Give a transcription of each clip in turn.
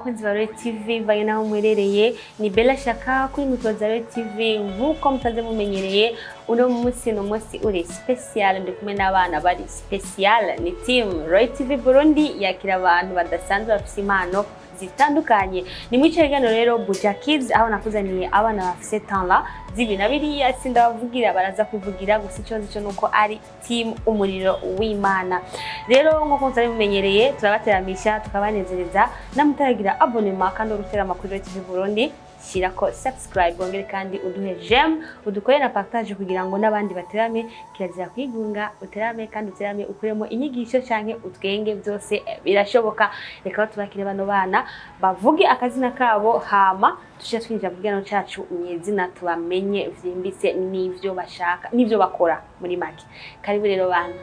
bakunzi ba Royal TV baye naho mwerereye ni Bella Shaka kuri mikoro za Royal TV nkuko mutaze mumenyereye uno munsi no munsi uri special ndi kumwe n'abana bari special ni team Royal TV Burundi yakira abantu badasanzwe bafite impano zitandukanye ni mwicegano rero BUJA KIDS aho nakuzaniye abana bafite talent zibina biriya sindavugira baraza kuvugira gusa icozo cyo nuko ari team umuriro w'Imana rero nkuko mutari mumenyereye turabateramisha tukabanezereza namutaragira abonnement kandi urutera amakuru ya TV Burundi shirako subscribe bongere kandi uduhe j'aime udukore na partage kugira ngo nabandi baterame kirazira kwigunga uterame kandi uterame ukuremo inyigisho canke utwenge byose birashoboka reka tubakire bano bana bavuge akazina kabo hama tushe twinjira mu bwano cacu nyezina tubamenye vyimbitse n'ivyo bashaka n'ivyo bakora muri make karibu rero bana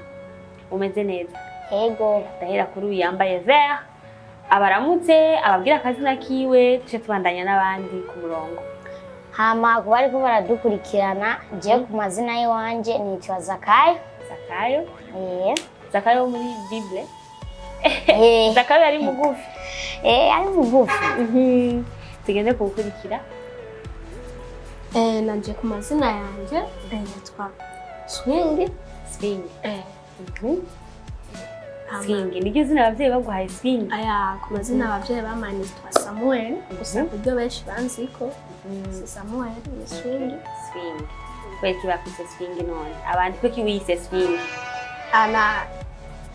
umeze neza Ego dahera kuri uyambaye vert abaramutse ababwira akazina kiwe tushe tubandanya nabandi ku murongo hama kubari ko baradukurikirana je ku mazina yiwanje nitwa Zakayo Zakayo muri Bible Zakayo ari mugufi ari mugufi tugende kukurikira nanje ku mazina yanje nitwa Swing Swing niryo zina abavyeyi baguhaye Swing aya ku mazina abavyeyi bamanye nitwa Samuel gusa kubyo benshi banziko si Samuel ni Swing kweki bakuse Swing none abandi kweki wise Swing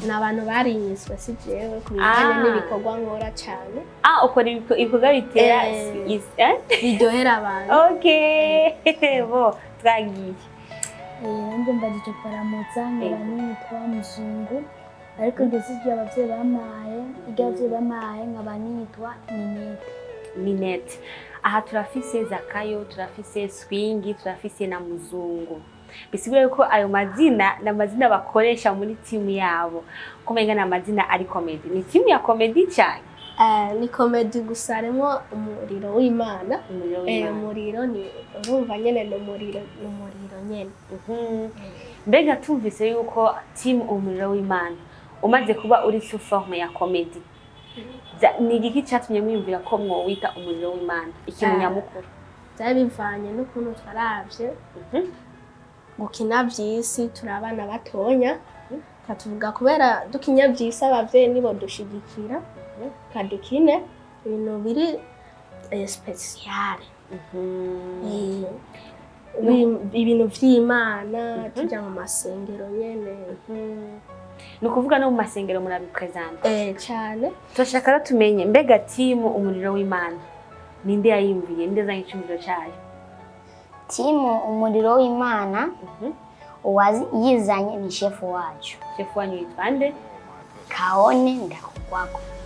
n'abantu barinyiswe si jewe ku bijanye n'ibikorwa nkora cyane ukora ibikorwa bitera biryohera abantu okay bo twagiye nje mbajije paramutsa nitwa Muzungu ariko ngeze ibyo abavyeyi bamaye nk'abanitwa Ninette aha turafise Zakayo turafise Swing turafise na Muzungu bisigure ko ayo mazina n'amazina bakoresha muri team yabo kumenga n'amazina ari comedy ni team ya comedy cyane ni comedy gusa arimo umuriro w'Imana umuriro ni urumva nyene n'umuriro nyene mbega tumvise yuko team umuriro w'Imana umaze kuba uri sous forme ya comedy ni igiki cyatumye mwiyumvira ko mwowita umuriro w'Imana ikintu nyamukuru byabivanye n'ukuntu twaravye gukina byisi turabana batonya katuvuga kubera dukinya byisi abavyeyi nibo dushigikira kadukine ibintu biri special ibintu vy'Imana tujya mu masengero nyene nukuvuga no mu masengero murabipresente cyane turashaka tumenye mbega team umuriro w'Imana ninde yayimviye ninde zanye icumiro cyayo timu umuriro w'Imana yizanye ni chef wacu wanyu yitwa nde Kaone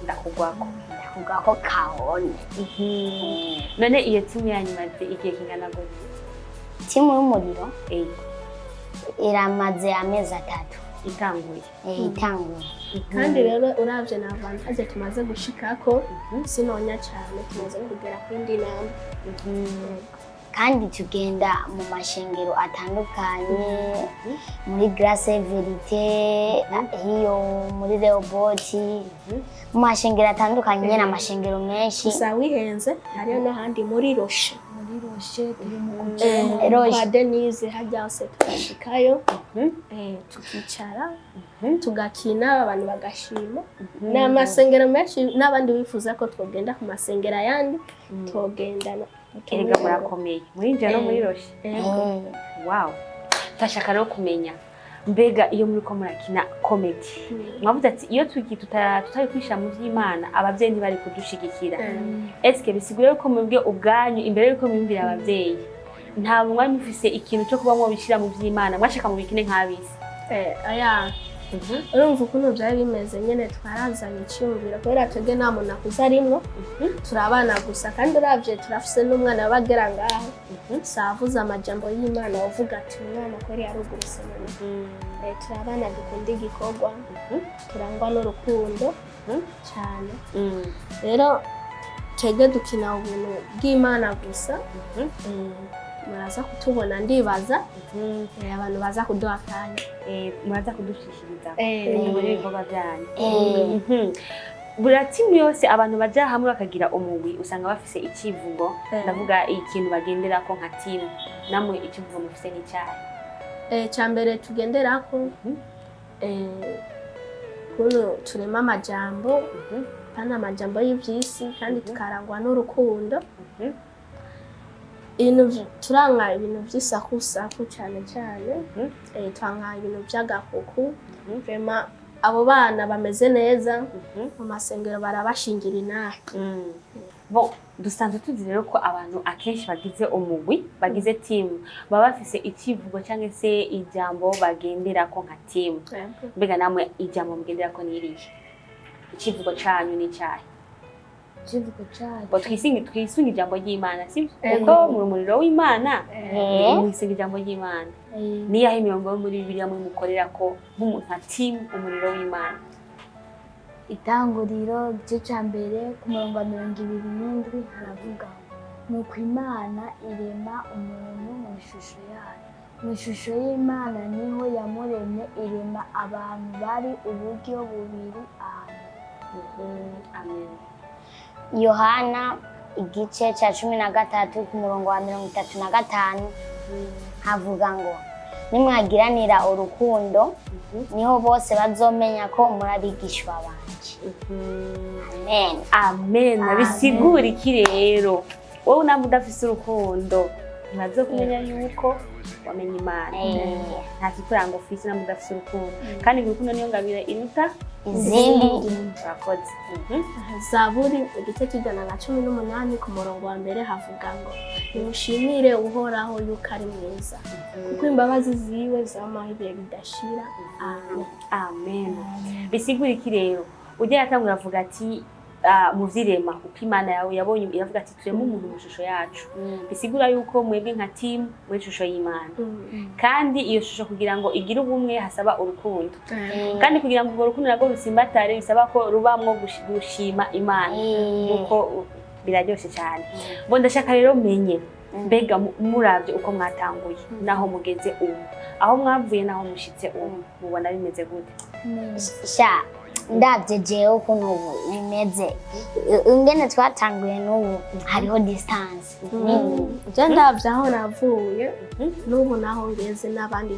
ndakugwako Kaone none iyo team yanyu maze igihe kingana gute timu y'umuriro iramaze amezi 3 itanguye kandi rero uravye n'avantage tumaze gushikako sinonya cyane tumaze kugera kwindi namba kandi tugenda mu mashengero atandukanye muri Grace Verite hiyo muri Rehoboth mu mashengero atandukanye n'amashengero menshi gusa wihenze hariyo n'ahandi muri Roche turi mu kwa Denise hajya hose tukashikayo tukicara tugakina abantu bagashima n'amasengero menshi n'abandi bifuza ko twogenda ku masengero yandi twogendana erega murakomeye muri nje no muri Roche wow tashaka rero kumenya mbega iyo muri ko murakina comedy mwavuze ati iyo tutari kwisha mu by'Imana abavyeyi ntibari kudushigikira eske bisigure ko mwebwe ubwanyu imbere yuko mwimvira abavyeyi nta mwanya ufise ikintu cyo kuba mwobishira mu by'Imana mwashaka mu bikine nk'abisi aya urumva ukuntu byari bimeze nyene twarazanye icyumviro kubera twebwe nta muntu akuze arimwo turabana gusa kandi uravye turafise n'umwana wabagera ngaho savuze amajambo y'Imana uvuga ati umwana kweri yaruguruse nyene turabana dukunda igikorwa turangwa n'urukundo cyane rero twebwe dukina ubuntu bw'Imana gusa muraza kutubona ndibaza abantu baza kuduha akanya muraza kudushishiriza muri ibikorwa byanyu buri timu yose abantu baja hamwe bakagira umugwi usanga bafise icivugo ndavuga ikintu bagenderako nka timu namwe icivugo mufise n'icyayi cyambere tugenderako kuno turema amajambo kandi amajambo y'ivyisi kandi tukarangwa n'urukundo turanga ibintu vy'isakusaku cyane twanka ibintu vy'agakuku vraiment abo bana bameze neza mu masengero barabashingira inaha bo dusanzwe tuzi rero ko abantu akenshi bagize umugwi bagize timu baba bafise icivugo cyangwa se ijambo bagenderako nka timu mbega namwe ijambo mugenderako n'irihe icivugo canyu n'icyayi ikivugo cyacu bo twisunga ijambo ry'Imana sibyo kuko mu muriro w'Imana mwisunga ijambo ry'Imana niyaho imirongo yo muri Bibiliya muri mukorerako nka timu umuriro w'Imana itanguriro igice cya mbere ku murongo wa 27 haravuga nuko Imana irema umuntu mu ishusho yayo mu ishusho y'Imana niho yamuremye irema abantu bari uburyo bubiri amen Yohana igice cya 13 ku murongo wa 35 havuga ngo nimwagiranira urukundo niho bose bazomenya ko muri abigishwa banje amen bisigura iki rero wowe namwe udafise urukundo ntibazokumenya yuko wamenye Imana nta kikuranga ufise namwe udafise urukundo kandi urukundo niyo ngabire iruta izindi bakoze Zaburi igice cy'ijana na 18 ku murongo wa mbere havuga ngo nimushimire uhoraho yuko ari mwiza kuko imbabazi ziwe zamaho ibihe bidashira amen bisigura iki rero ujya yatangura avuga ati muvyirema uko Imana yawe yabonye iravuga ati tureme umuntu mu shusho yacu bisigura yuko mwebwe nka team muri shusho y'Imana kandi iyo shusho kugira ngo igire ubumwe hasaba urukundo kandi kugira ngo urukundo nago rusimbatare bisaba ko rubamwo gushima Imana uko biraryoshe cyane bo ndashaka rero menye mbega muravye uko mwatanguye naho mugeze aho mwavuye naho mushitse mubona bimeze gute sha ndavye jewe ukuntu bimeze ingene twatanguye n'ubu hariho distance je ndavye aho navuye n'ubu naho ngeze n'abandi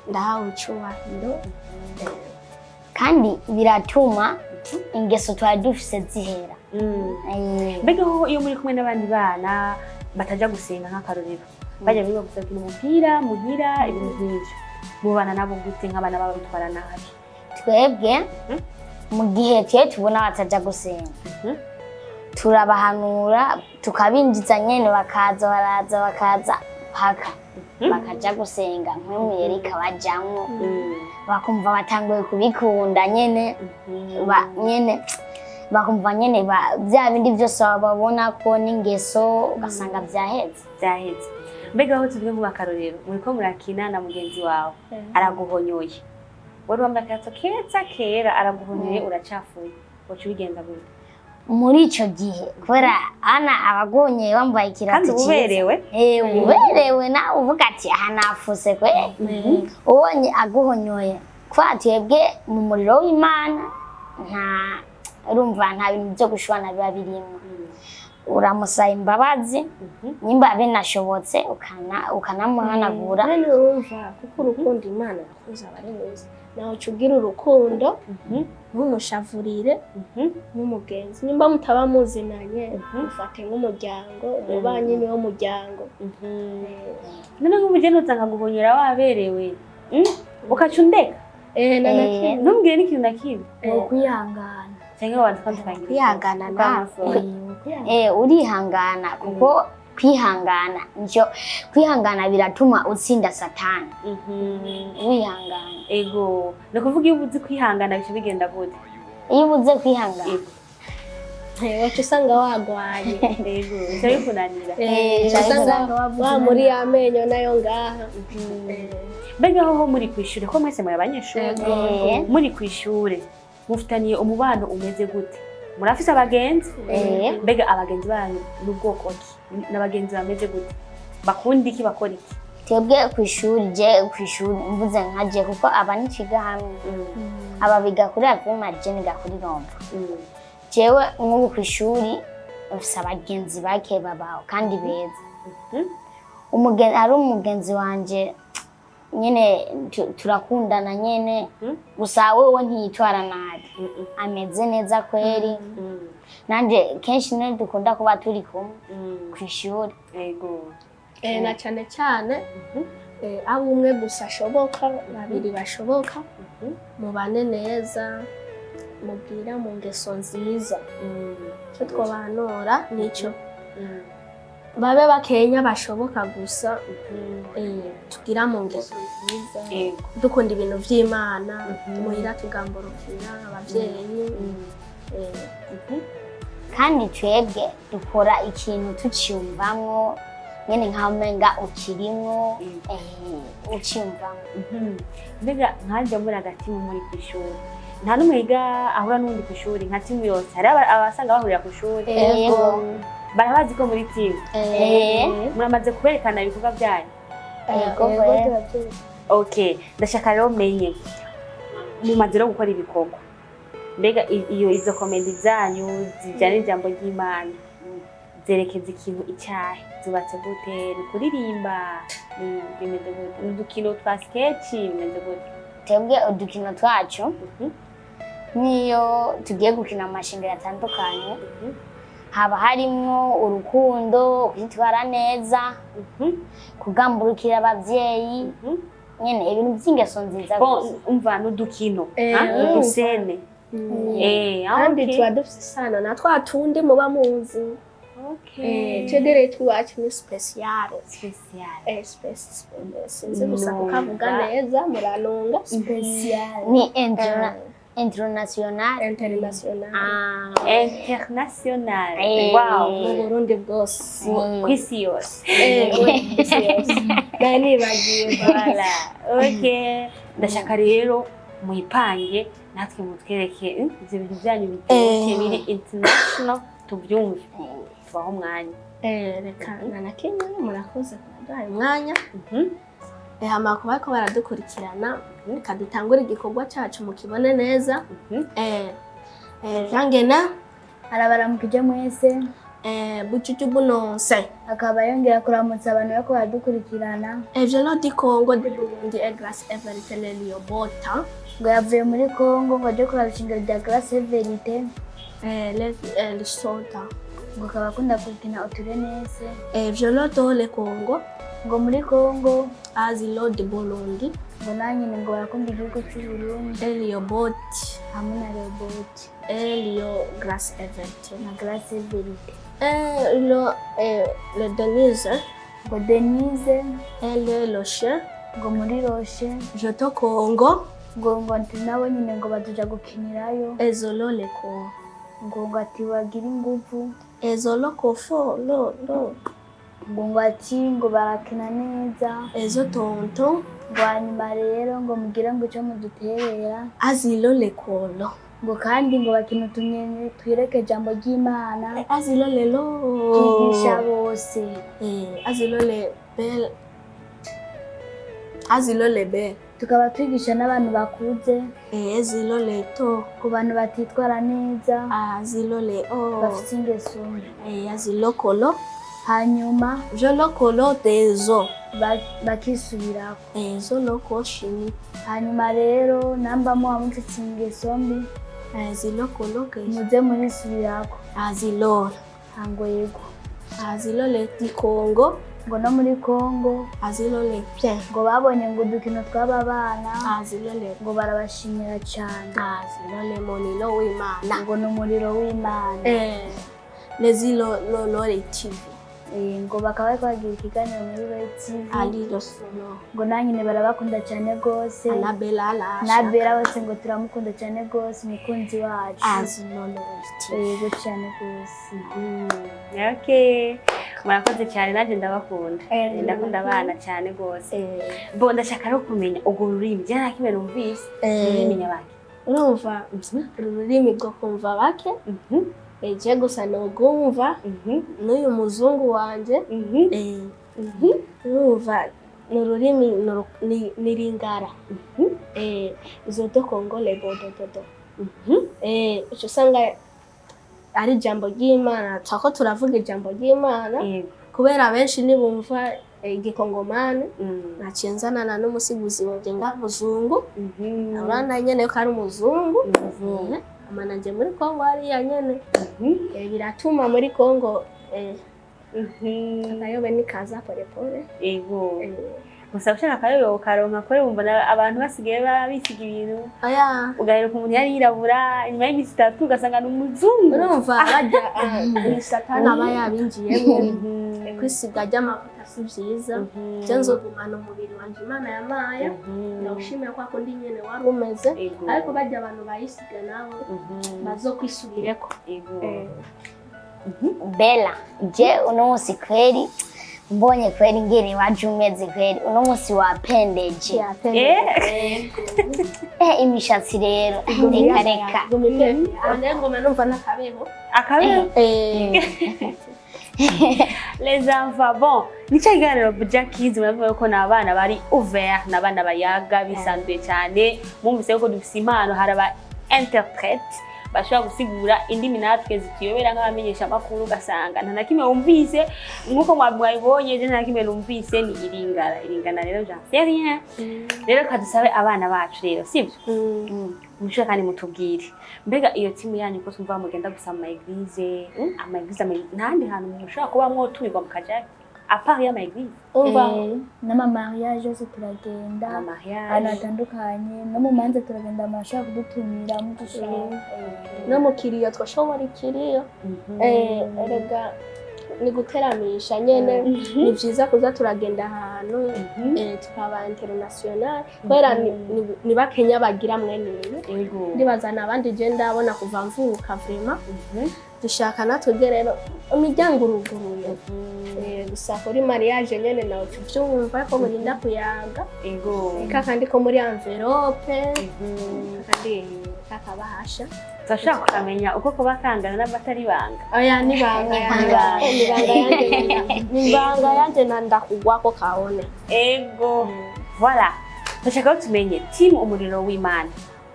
ndahawe icubahiro kandi biratuma ingeso twari dufise zihera mbega iyo muri kumwe n'abandi bana bataja gusenga nk'akarorero bajya biga gusakina umupira muhira ibintu nk'ivyo mubana nabo gute nk'abana baba bitwara nabi twebwe mu gihe tubona bataja gusenga turabahanura tukabinjiza nyene baraza paka bakaja gusenga nk'umwe ikabajamwo bakumva batanguye kubikunda nyene bakumva nyene bya bindi byose babona ko n'ingeso ugasanga byaheze mbega aho tuvuge mu bakarorero muriko murakina na mugenzi wawe araguhonyoye wari wambaye akato kera araguhonyoye uracafuye wocu bigenda gute muri ico gihe kubera ana abagonye bambaye ikirato uberewe uberewe na uvuga ati aha nafuse kwe ubonye aguhonyoye kwa twebwe mu muriro w'Imana urumva nta bintu byo gushwana biba birimo uramusaba imbabazi nimba binashobotse ukanamuhanagura urumva kuko urukundo Imana yakoze abari neza naho cugira urukundo ntumushavurire nk'umugenzi nimba mutaba muzinanye ufate nk'umuryango umubanye niwo muryango none nk'umugeni utanga guhonyera waberewe ukaca undeka ntumbwire n'ikintu na kimwe kwihangana cyangwa abantu kandi kwihangana nawe urihangana kuko kwihangana biratuma utsinda satani wihangana ego no kuvuga iyo ubuze kwihangana bice bigenda gute iyo ubuze kwihangana wacu usanga wagwaye ego bice bikunanira wa muri amenyo nayo ngaha mbega aho muri kw'ishure ko mwese muri abanyeshure muri kw'ishure mufitaniye umubano umeze gute murafise abagenzi mbega abagenzi banyu n'ubwoko ki n'abagenzi bameze gute bakunda iki bakora iki twebwe kw'ishuri mvuze nkaje kuko aba niciga hamwe aba biga kuri Avima je niga kuri Rombo jewe nk'ubu kw'ishuri ufise abagenzi bake babaho kandi beza ari umugenzi wanje nyene turakundana nyene gusa wewe ntiyitwara nabi ameze neza kweri nanje kenshi ne dukunda kuba turi kumwe kw'ishuri Yego. Na cyane cyane abo umwe gusa ashoboka babiri bashoboka mubane neza mubwira mu ngeso nziza cyo twabanura nico babe bakenya bashoboka gusa tugira mu ngeso nziza dukunda ibintu vy'Imana muhira tugamborokera abavyeyi kandi twebwe dukora ikintu tuciyumvamwo nyene nkamenga ukirimwo uciyumvamwo Mbega nkaje muri hagati muri kw'ishuri nta n'umwe yiga ahura n'undi kw'ishuri nka timu yose hari abasanga bahurira kw'ishuri barabazi ko muri timu muramaze kuberekana ibikorwa byanyu okay ndashaka rero menye mumaze no gukora ibikorwa mbega izo komedi zanyu zijyana n'ijambo ry'Imana zerekeza ikintu icyahe zubatse gute ni kuririmba bimeze gute n'udukino twa sketch bimeze gute twebwe udukino twacu niyo tugiye gukina amashingiro atandukanye haba harimwo urukundo kwitwara neza kugamburukira abavyeyi nyene ibintu by'ingeso nziza umva n'udukino udusene kandi tuba dufise isano na twa tundi muba muzi Chedere twacu ni special. Sinzi gusa kukavuga neza muranunga special ni international. Wow, mu Burundi bwose kw'isi yose. Nani bagiye voilà. Okay, ndashaka rero muyipange natwe mutwereke ivyo bintu byanyu biri international tubyumve. Baho mwanya reka na Kenya murakoze kuduha umwanya amakuru ariko baradukurikirana reka dutangure igikorwa cyacu mukibone neza jangena arabaramukije mwese bucucu bunonse akaba yongera kuramutsa abantu bako baradukurikirana ivyo no di Congo de Burundi Grace Everite Lelio Bota ngo yavuye muri Congo ngo aje kuraba ishingiro rya Grace Everite le Sota ngo akaba akunda gukina uturenese ivyo dole Congo ngo muri Congo azilo de Burundi ngo nanyine ngo barakunda igihugu cy'u Burundi Elio Bot hamwe na Robot Elio Grace Everite na Grace Everite le Denise ngo Denise ele Loche ngo muri Roche Joto Congo ngo nabo nyine ngo baduja gukinirayo ezolo leko ngo ati wagira ingufu ezolo kofo lo ngo ati ngo barakina neza ezo tonto ngo hanyuma rero ngo mugire ngo icyo muduterera azilo lekolo ngo kandi ngo bakina utunyene twireke ijambo ry'Imana azilo lelo twigisha bose azilo lebe tukaba twigisha n'abantu bakuze ezilo leto ku bantu batitwara neza azilo leo bafite ingeso azilo kolo hanyuma jolo kolo tezo bakisubirako ezo loko shini hanyuma rero namba muba mufite ingeso mbi azilo kolo ke muze murisubirako azilo hango yego azilo leti Congo ngo no muri Congo azilo le bien ngo babonye ngo udukino tw'aba bana azilo le ngo barabashimira cyane azilo le monilo w'Imana ngo n'umuriro w'Imana lezilo lo le TV ngo bakaba bagira ikiganiro muri TV alilo solo ngo nanyine barabakunda cyane gose na Bella bose ngo turamukunda cyane gose mukunzi wacu azilo lo TV yego cyane gose okay murakoze cyane naje ndabakunda ndakunda abana cyane gose bo ndashaka ro kumenya ubwo rurimi je nakimwe numvise rurimi nyabaki urumva ururimi rwo kumva bake eje gusa no gumva n'uyu muzungu wanje urumva n'ururimi niringara izo do kongole bodododo ico usanga ari ijambo ry'Imana twako turavuga ijambo ry'Imana kubera benshi nibumva igikongomani naciye nzanana n'umusiguzi wanje muzungu abana nyene ko ari umuzungu amana nje muri Kongo hariya nyene biratuma muri Kongo akayobe nikaza polepole gusa ushaka akayobe ukaronka kore wumva abantu basigaye babisiga ibintu ugaheruka umuntu yari yirabura inyuma y'imisi 3 ugasanga n'umuzungu urumva bajya satani aba yabinjiyemo kwisiga ry'amavuta si vyiza je nzogumana umubiri wanje Imana yamaye ndawushimira kwa kundi nyene wari umeze ariko bajya abantu bayisiga nabo bazokwisubireko Bella je uno musi kweli mbonye kweli ngene waje umeze kweli uno musi wapendeje imishatsi rero reka ngoma numva nakabeho les enfants bon nicyo kiganiro BUJA KIDS muravuga ko n'abana bari ouvert n'abana bayaga bisanzwe cyane mwumvise ko dufise impano haraba interprète bashobora gusigura indimi natwe zituyobera nk'abamenyesha amakuru ugasanga nta nakimwe wumvise nk'uko mwabibonye je nta nakimwe numvise ni iringana rero j'en sais rien rero kadusabe abana bacu rero sibyo mushaka kandi mutubwire mbega iyo timu yanyu ko tumva mugenda gusama eglise ntandi hantu mushaka kuba mwotumirwa mukaja apart ya eglise n'ama mariage yose turagenda ahantu hatandukanye no mu manza turagenda amashaka kudutumira mu gushaka no mu kiriyo twashobora ikiriyo erega ni guteramisha nyene ni vyiza kuza turagenda ahantu tukaba international kubera ni bakenya bagira mwene ndibazana abandi je ndabona kuva mvuka vraiment dushaka natwe rero imiryango uruguruye gusa kuri mariage nyene nawe tuvyumva ko murinda kuyaga kandi ko muri envelope kandi kakabahasha turashaka kumenya uko kuba kangana n'abatari banga oya ni banga yanje ndakugwa ko kaone voilà turashaka tumenye team umuriro w'Imana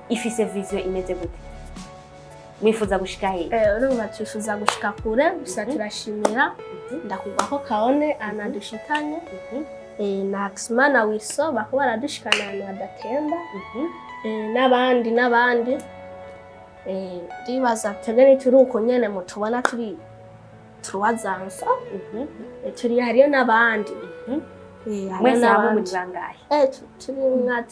ifise vision imeze gute mwifuza gushika he urumva twifuza gushika kure gusa turashimira ndakugwa ko kaone anadushikanye na Aximana wiso bako baradushikana ahantu hadatemba n'abandi ndibaza tegene turi uko nyene mutubona turi tuwazansa turi hariyo n'abandi mwese hamwe muri bangahe turi nka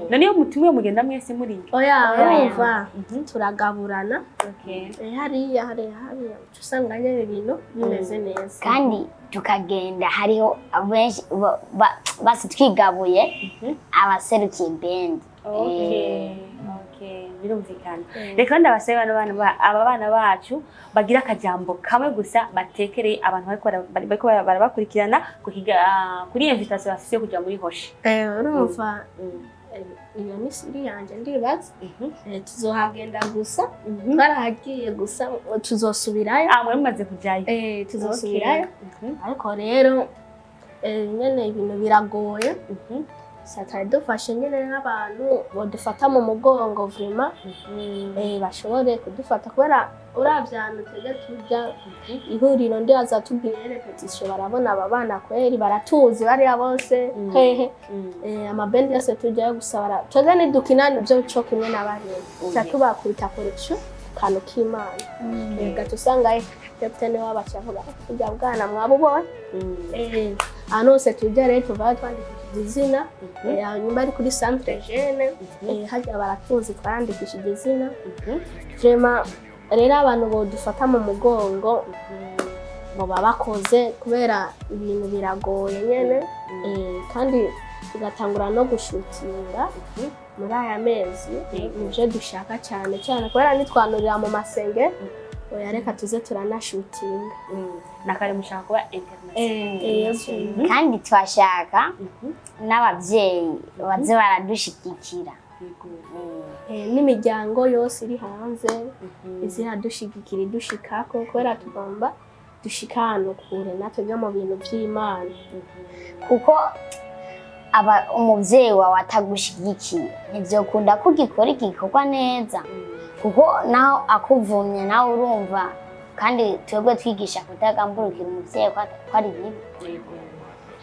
none iyo mutumiwe mugenda mwese muri urumva turagaburana hariya usanga nyene ibintu bimeze neza kandi tukagenda hariho abenshi basi twigabuye abaserukiye bendi birumvikana reka ndabasaba aba bana bacu bagira akajambo kamwe gusa batekereye abantu bariko barabakurikirana kuri invitation bafise kuja muri hoshe urumva iyo misiri yanje ndibaza tuzohagenda gusa twarahagiye gusa tuzosubirayo mwe mumaze kujayo tuzosubirayo ariko rero nyene ibintu biragoye satari dufashe nyene n'abantu bodufata mu mugongo vraiment bashobore kudufata kubera uravyana tege tujya ihuriro ndi azatubwire repetition barabona aba bana kweri baratuzi bari bose hehe amabendi yose tujya gusabara twege ni dukinana byo cyo kimwe n'abari cyatubakubita correction kano k'Imana gatusanga captain w'abacavuga kujya bwana mwabubona anose tujya rero tuva twandika izina nyuma ari kuri centre jeune hajya baratuzi twandikishije izina vraiment rero abantu bodufata mu mugongo ngo babakoze kubera ibintu biragoye nyene kandi tugatangura no gushutinga muri aya mezi nivyo dushaka cyane kubera nitwanurira mu masenge oya reka tuze turanashutinga nakare mushaka kuba international kandi twashaka n'abavyeyi baze baradushigikira n'imiryango yose iri hanze iziradushigikira idushikako kubera tugomba dushika ahantu kure natwe byo mu bintu by'Imana kuko umuvyeyi wawe atagushigikiye ntivyokunda ko ugikora igikorwa neza kuko naho akuvumye nawe urumva kandi twebwe twigisha kutagamburukira umuvyeyi ko ari bibi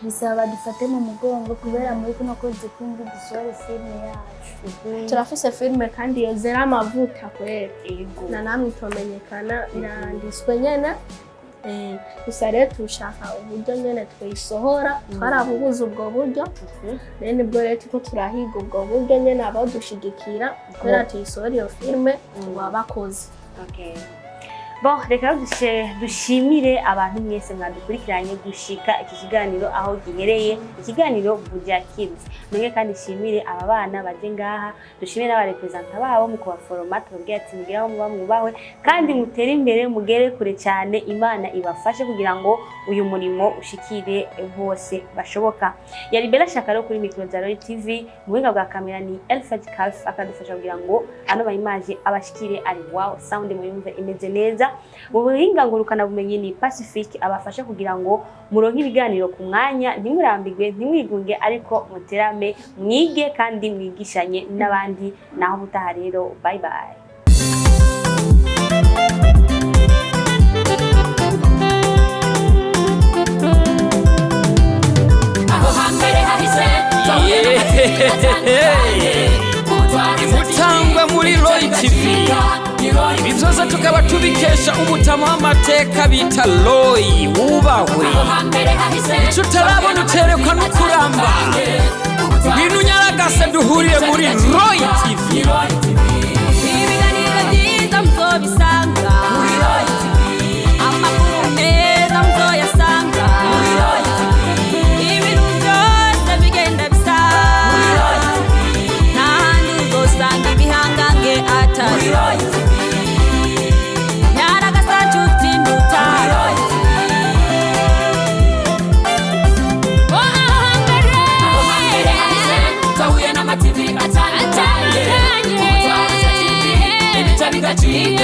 bisaba dufate mu mugongo kubera muri kuno kwezi kw'indwi dusohora filime yacu turafise filime kandi yozera amavuta kwera na namwe itomenyekana iranditswe nyene gusa rero tushaka uburyo nyene twisohora twarabubuze ubwo buryo rero nibwo rero turiko turahiga ubwo buryo nyene abadushigikira kubera tuyisohora iyo filime wabakoze. Bon, reka dushimire abantu mwese mwadukurikiranye gushika iki kiganiro aho gihereye, ikiganiro BUJA KIDS. None kandi shimire aba bana baje ngaha, dushimire n'aba representa babo mu kubaforoma tubabwira ati mugiraho muba mwubahwe kandi mutere imbere mugere kure cyane, Imana ibafashe kugira ngo uyu murimo ushikire bose bashoboka. Yari Bella Shakaro kuri micro za Roy TV, mu buhinga bwa kamera ni Elfad Kalf akadufasha kugira ngo ano bayimaje abashikire ari wow sound muyumve imeze neza. Mu buhinga ngurukana bumenyi ni Pacific abafasha kugira ngo muronke ibiganiro ku mwanya, ntimurambirwe ntimwigunge ariko muterame mwige kandi mwigishanye n'abandi. Naho butaha rero, bye bye. Imutangwa muri Roy TV, ibi byose tukaba tubikesha umutama w'amateka bita Roy wubahwe. Icyo utarabona uterekwa no kuramba, ngwino unyaragase duhurire muri Roy TV. Ibiganiro byiza muzobisanga muri Roy TV, amakuru meza muzoyasanga muri Roy TV, ibintu byose bigenda bisa muri Roy TV, n'ahandi uzosanga ibihangange atari Roy TV. TV,